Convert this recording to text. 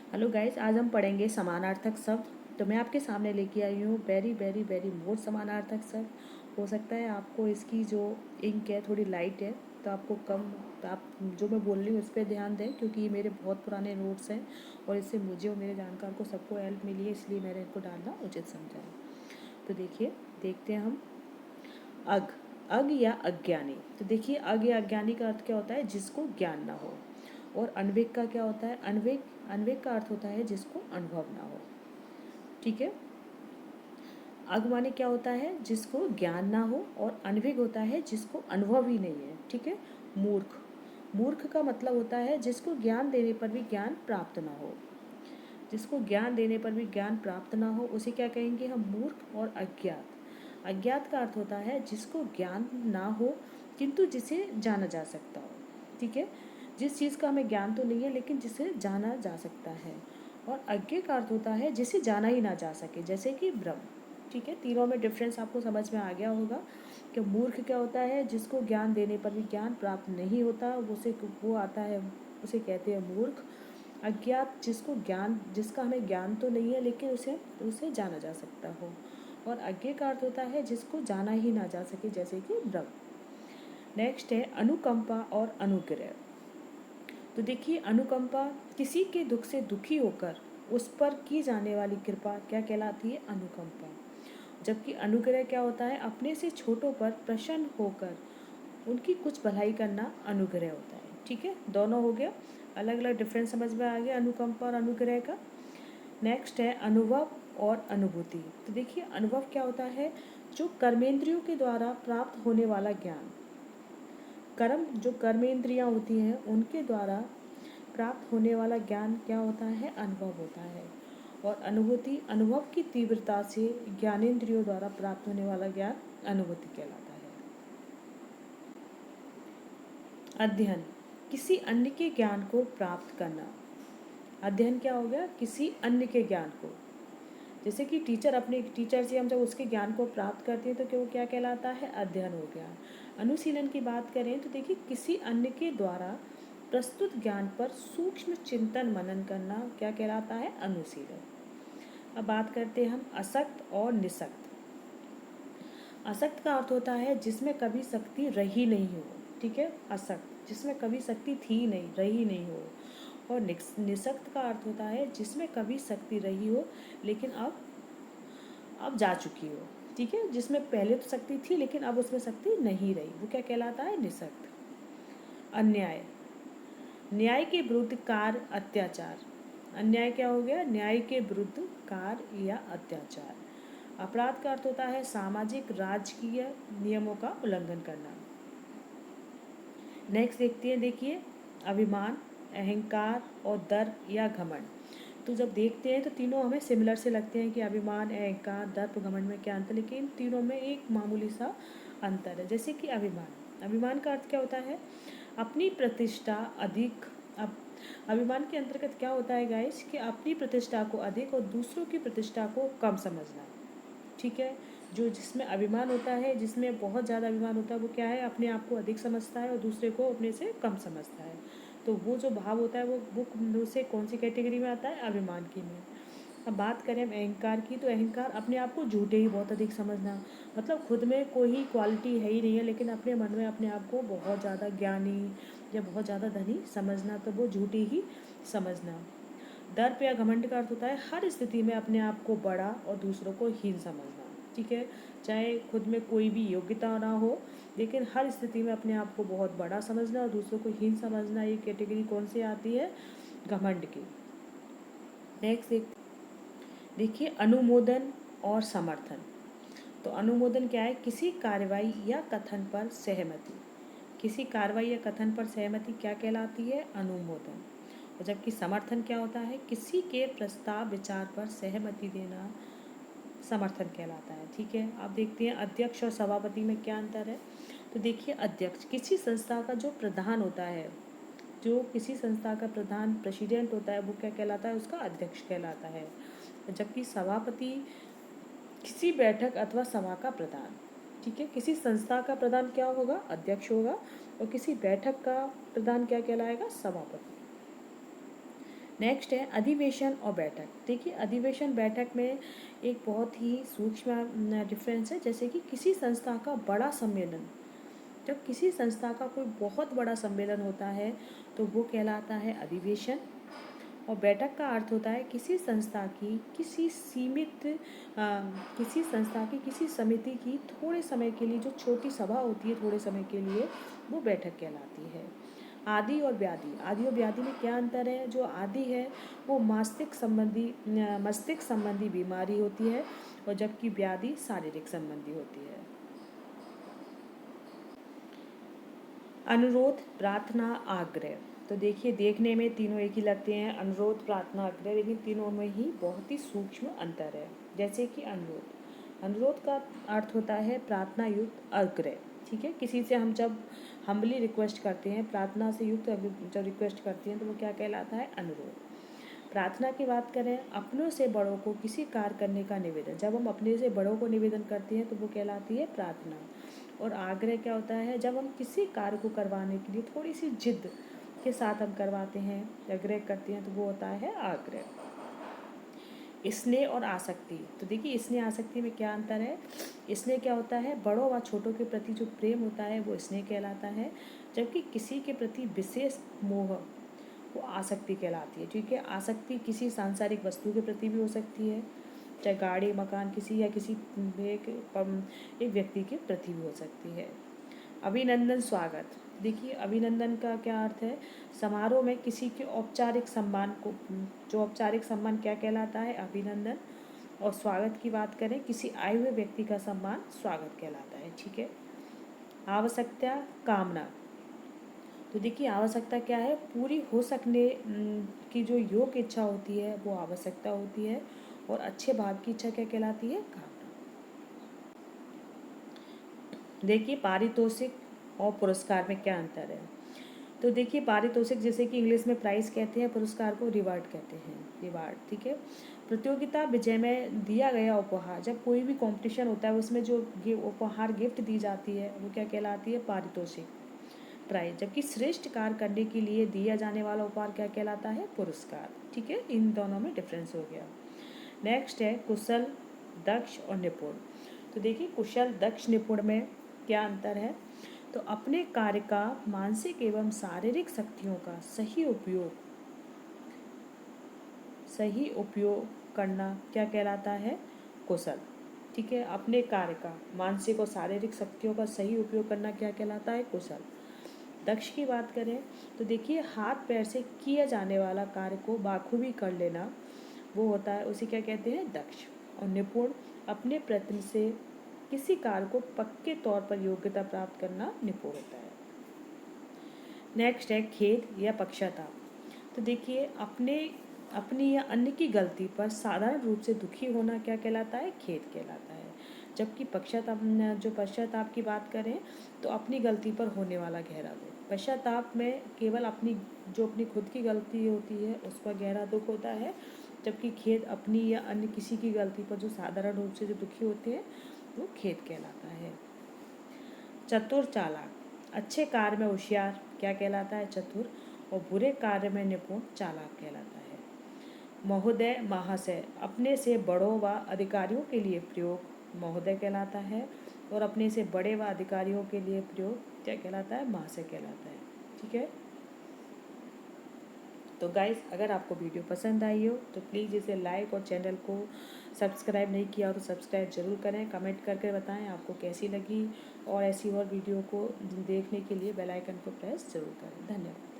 Hello guys, आज हम पढ़ेंगे समानार्थक शब्द। तो मैं आपके सामने लेके आई हूँ वेरी वेरी वेरी मोर समानार्थक शब्द। हो सकता है आपको इसकी जो इंक है थोड़ी लाइट है, तो आपको कम, तो आप जो मैं बोल रही हूँ उस पर ध्यान दें, क्योंकि ये मेरे बहुत पुराने नोट्स हैं और इससे मुझे और मेरे जानकार को सबको हेल्प मिली है, इसलिए मैंने इनको डालना उचित समझा है। तो देखिए, देखते हैं हम। अग, अग या अज्ञानी। तो देखिए, अग या अज्ञानी का अर्थ क्या होता है? जिसको ज्ञान ना हो। और अनविक का क्या होता है? अनविक, अनविक का अर्थ होता है जिसको अनुभव ना हो। ठीक है। अग माने क्या होता है? जिसको ज्ञान ना हो, और अनविक होता है जिसको अनुभव ही नहीं है। ठीक है। मूर्ख, मूर्ख का मतलब होता है जिसको ज्ञान देने पर भी ज्ञान प्राप्त ना हो। जिसको ज्ञान देने पर भी ज्ञान प्राप्त ना हो उसे क्या कहेंगे हम? मूर्ख। और अज्ञात, अज्ञात का अर्थ होता है जिसको ज्ञान ना हो किंतु जिसे जाना जा सकता हो। ठीक है। जिस चीज़ का हमें ज्ञान तो नहीं है लेकिन जिसे जाना जा सकता है। और अज्ञे का अर्थ होता है जिसे जाना ही ना जा सके, जैसे कि ब्रह्म। ठीक है। तीनों में डिफरेंस आपको समझ में आ गया होगा कि मूर्ख क्या होता है? जिसको ज्ञान देने पर भी ज्ञान प्राप्त नहीं होता, वो आता है, उसे कहते हैं मूर्ख। अज्ञात, जिसको ज्ञान, जिसका हमें ज्ञान तो नहीं है लेकिन उसे उसे जाना जा सकता हो। और अज्ञे का अर्थ होता है जिसको जाना ही ना जा सके, जैसे कि ब्रह्म। नेक्स्ट है अनुकंपा और अनुग्रह। तो देखिए, अनुकंपा, किसी के दुख से दुखी होकर उस पर की जाने वाली कृपा क्या कहलाती है? अनुकंपा। जबकि अनुग्रह क्या होता है? अपने से छोटों पर प्रसन्न होकर उनकी कुछ भलाई करना अनुग्रह होता है। ठीक है। दोनों हो गया, अलग अलग डिफरेंस समझ में आ गया अनुकंपा और अनुग्रह का। नेक्स्ट है अनुभव और अनुभूति। तो देखिए, अनुभव क्या होता है? जो कर्मेंद्रियों के द्वारा प्राप्त होने वाला ज्ञान। कर्म, जो कर्मेंद्रियां होती हैं उनके द्वारा प्राप्त होने वाला ज्ञान क्या होता है? अनुभव होता है। और अनुभूति, अनुभव की तीव्रता से ज्ञानेंद्रियों द्वारा प्राप्त होने वाला ज्ञान अनुभूति कहलाता है। अध्ययन, किसी अन्य के ज्ञान को प्राप्त करना। अध्ययन क्या हो गया? किसी अन्य के ज्ञान को। जैसे कि टीचर अपने टीचर से हम जब उसके ज्ञान को प्राप्त करते हैं तो क्या वो क्या कहलाता है? अध्ययन हो गया। अनुशीलन की बात करें तो देखिए, किसी अन्य के द्वारा प्रस्तुत ज्ञान पर सूक्ष्म चिंतन मनन करना क्या कहलाता है? अनुशीलन। अब बात करते हैं हम असक्त और निसक्त। असक्त का अर्थ होता है जिसमें कभी शक्ति रही नहीं हो। ठीक है। असक्त, जिसमें कभी शक्ति थी नहीं, रही नहीं हो। और निसक्त का अर्थ होता है जिसमें कभी शक्ति रही हो लेकिन अब जा चुकी हो। ठीक है। जिसमें पहले तो शक्ति थी लेकिन अब उसमें शक्ति नहीं रही, वो क्या कहलाता है? निसक्त। अन्याय, न्याय के विरुद्ध कार्य, अत्याचार। अन्याय क्या हो गया? न्याय के विरुद्ध कार्य या अत्याचार। अपराध का अर्थ होता है सामाजिक राजकीय नियमों का उल्लंघन करना। नेक्स्ट देखते हैं, देखिए, अभिमान, अहंकार और दर्प या घमंड। तो जब देखते हैं तो तीनों हमें सिमिलर से लगते हैं कि अभिमान, अहंकार, दर्प, घमंड में क्या अंतर, लेकिन तीनों में एक मामूली सा अंतर है। जैसे कि अभिमान, अभिमान का अर्थ क्या होता है? अपनी प्रतिष्ठा अधिक। अब अभिमान के अंतर्गत क्या होता है गाइस, कि अपनी प्रतिष्ठा को अधिक और दूसरों की प्रतिष्ठा को कम समझना। ठीक है। जो जिसमें अभिमान होता है, जिसमें बहुत ज़्यादा अभिमान होता है, वो क्या है? अपने आप को अधिक समझता है और दूसरे को अपने से कम समझता है। तो वो जो भाव होता है वो से कौन सी कैटेगरी में आता है? अभिमान की में। अब बात करें हम अहंकार की, तो अहंकार अपने आप को झूठे ही बहुत अधिक समझना। मतलब खुद में कोई क्वालिटी है ही नहीं है लेकिन अपने मन में अपने आप को बहुत ज़्यादा ज्ञानी या बहुत ज़्यादा धनी समझना, तो वो झूठी ही समझना। दर्प या घमंड का अर्थ होता है हर स्थिति में अपने आप को बड़ा और दूसरों को हीन समझना। ठीक है। चाहे खुद में कोई भी योग्यता ना हो लेकिन हर स्थिति में अपने आप को बहुत बड़ा समझना और दूसरों को हीन समझना, ये कैटेगरी कौन सी आती है? घमंड की। नेक्स्ट देखिए, अनुमोदन और समर्थन। तो अनुमोदन क्या है? किसी कार्रवाई या कथन पर सहमति। किसी कार्रवाई या कथन पर सहमति क्या कहलाती है? अनुमोदन। और जबकि समर्थन क्या होता है? किसी के प्रस्ताव, विचार पर सहमति देना समर्थन कहलाता है। ठीक है। आप देखते हैं अध्यक्ष और सभापति में क्या अंतर है। तो देखिए, अध्यक्ष किसी संस्था का जो प्रधान होता है, जो किसी संस्था का प्रधान, प्रेसिडेंट होता है, वो क्या कहलाता है? उसका अध्यक्ष कहलाता है। जबकि सभापति किसी बैठक अथवा सभा का प्रधान। ठीक है। किसी संस्था का प्रधान क्या होगा? अध्यक्ष होगा। और किसी बैठक का प्रधान क्या कहलाएगा? सभापति। नेक्स्ट है अधिवेशन और बैठक। देखिए अधिवेशन बैठक में एक बहुत ही सूक्ष्म डिफरेंस है। जैसे कि किसी संस्था का बड़ा सम्मेलन, जब किसी संस्था का कोई बहुत बड़ा सम्मेलन होता है तो वो कहलाता है अधिवेशन। और बैठक का अर्थ होता है किसी संस्था की किसी सीमित किसी संस्था की किसी समिति की थोड़े समय के लिए जो छोटी सभा होती है थोड़े समय के लिए, वो बैठक कहलाती है। आदि और व्याधि, आदि और व्याधि में क्या अंतर है? जो आदि है वो मस्तिष्क संबंधी बीमारी होती है और जबकि व्याधि शारीरिक संबंधी होती है। अनुरोध, प्रार्थना, आग्रह। तो देखिए देखने में तीनों एक ही लगते हैं, अनुरोध, प्रार्थना, आग्रह, लेकिन तीनों में ही बहुत ही सूक्ष्म अंतर है। जैसे कि अनुरोध, अनुरोध का अर्थ होता है प्रार्थना युक्त आग्रह। ठीक है, किसी से हम जब हम्बली रिक्वेस्ट करते हैं, प्रार्थना से युक्त जब रिक्वेस्ट करते हैं तो वो क्या कहलाता है? अनुरोध। प्रार्थना की बात करें, अपनों से बड़ों को किसी कार्य करने का निवेदन, जब हम अपने से बड़ों को निवेदन करते हैं तो वो कहलाती है प्रार्थना। और आग्रह क्या होता है? जब हम किसी कार्य को करवाने के लिए थोड़ी सी जिद के साथ हम करवाते हैं, आग्रह करते हैं, तो वो होता है आग्रह। स्नेह और आसक्ति। तो देखिए स्नेह आसक्ति में क्या अंतर है? स्नेह क्या होता है? बड़ों व छोटों के प्रति जो प्रेम होता है वो स्नेह कहलाता है, जबकि किसी के प्रति विशेष मोह वो आसक्ति कहलाती है। ठीक है, आसक्ति किसी सांसारिक वस्तु के प्रति भी हो सकती है, चाहे गाड़ी, मकान, किसी या किसी एक व्यक्ति के प्रति भी हो सकती है। अभिनंदन, स्वागत। देखिए अभिनंदन का क्या अर्थ है? समारोह में किसी के औपचारिक सम्मान को, जो औपचारिक सम्मान क्या कहलाता है? अभिनंदन। और स्वागत की बात करें, किसी आए हुए व्यक्ति का सम्मान स्वागत कहलाता है। ठीक है। आवश्यकता, कामना। तो देखिए आवश्यकता क्या है? पूरी हो सकने की जो योग्य इच्छा होती है वो आवश्यकता होती है, और अच्छे भाव की इच्छा क्या कहलाती है? कामना। देखिए पारितोषिक और पुरस्कार में क्या अंतर है? तो देखिए पारितोषिक जैसे कि इंग्लिश में प्राइस कहते हैं, पुरस्कार को रिवार्ड कहते हैं, रिवार्ड। ठीक है। प्रतियोगिता विजय में दिया गया उपहार, जब कोई भी कंपटीशन होता है उसमें जो उपहार गिफ्ट दी जाती है वो क्या कहलाती है? पारितोषिक, प्राइज। जबकि श्रेष्ठ कार्य करने के लिए दिया जाने वाला उपहार क्या कहलाता है? पुरस्कार। ठीक है, इन दोनों में डिफरेंस हो गया। नेक्स्ट है कुशल, दक्ष और निपुण। तो देखिए कुशल, दक्ष, निपुण में क्या अंतर है? तो अपने कार्य का मानसिक एवं शारीरिक शक्तियों का सही उपयोग करना क्या कहलाता है? कुशल। ठीक है, अपने कार्य का मानसिक और शारीरिक शक्तियों का सही उपयोग करना क्या कहलाता है? कुशल। दक्ष की बात करें तो देखिए हाथ पैर से किया जाने वाला कार्य को बाखूबी कर लेना, वो होता है, उसे क्या कहते हैं? दक्ष। और निपुण, अपने प्रयत्न से किसी कार्य को पक्के तौर पर योग्यता प्राप्त करना निपुण होता है। नेक्स्ट है खेद या पश्चाताप। तो देखिए अपनी या अन्य की गलती पर साधारण रूप से दुखी होना क्या कहलाता है? खेद कहलाता है। जबकि पश्चाताप की बात करें तो अपनी गलती पर होने वाला गहरा दुख। पश्चाताप में केवल अपनी खुद की गलती होती है उस पर गहरा दुख होता है, जबकि खेद अपनी या अन्य किसी की गलती पर जो साधारण रूप से जो दुखी होते हैं वो खेद कहलाता है। चतुर, चालाक। अच्छे कार्य में होशियार क्या कहलाता है? चतुर। और बुरे कार्य में निपुण चालाक कहलाता है। महोदय, महाशय, अपने से बड़ों व अधिकारियों के लिए प्रयोग महोदय कहलाता है, और अपने से बड़े व अधिकारियों के लिए प्रयोग क्या कहलाता है? महाशय कहलाता है। ठीक है। तो गाइस अगर आपको वीडियो पसंद आई हो तो प्लीज़ इसे लाइक और चैनल को सब्सक्राइब नहीं किया हो तो सब्सक्राइब ज़रूर करें, कमेंट करके बताएं आपको कैसी लगी, और ऐसी और वीडियो को देखने के लिए बेल आइकन को प्रेस ज़रूर करें। धन्यवाद।